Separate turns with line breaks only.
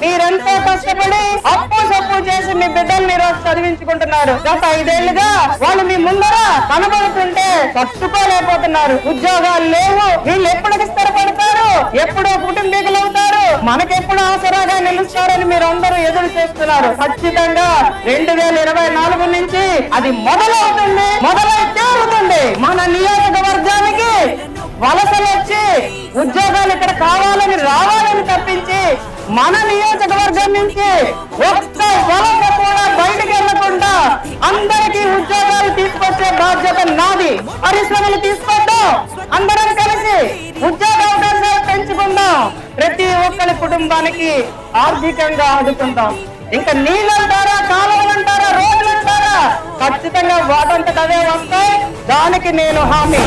మీరెంతో కష్టపడి అప్పు సప్పు చేసి మీ బిడ్డల్ని రోజు చదివించుకుంటున్నారు. గత 5 ఏళ్లుగా వాళ్ళు మీ ముందర కనబడుతుంటే తట్టుకోలేకపోతున్నారు. ఉద్యోగాలు లేవు. వీళ్ళు ఎప్పటికి స్థిరపడతారు, ఎప్పుడు కుటుంబీకులు అవుతారు, మనకెప్పుడు ఆసరాగా నిలుస్తారని మీరందరూ ఎదురు చేస్తున్నారు. ఖచ్చితంగా 2024 నుంచి అది మొదలవుతుంది, మొదలై తీరుతుంది. మన నియోజకవర్గానికి వలసలు వచ్చి ఉద్యోగాలు ఇక్కడ కావాలని రావాలని తప్పించి మన నియోజకవర్గం నుంచి ఒక్క వలస కూడా బయటకు వెళ్లకుండా అందరికీ ఉద్యోగాలు తీసుకొచ్చే బాధ్యత నాది. పరిశ్రమలు తీసుకొద్దాం, అందరం కలిసి ఉద్యోగ అవకాశాలు పెంచుకుందాం, ప్రతి ఒక్కరి కుటుంబానికి ఆర్థికంగా ఆదుకుందాం. ఇంకా నీళ్ళంటారా, కాలువలంటారా, రోడ్లంటారా, ఖచ్చితంగా వాటంతట అవే వస్తాయి. దానికి నేను హామీ.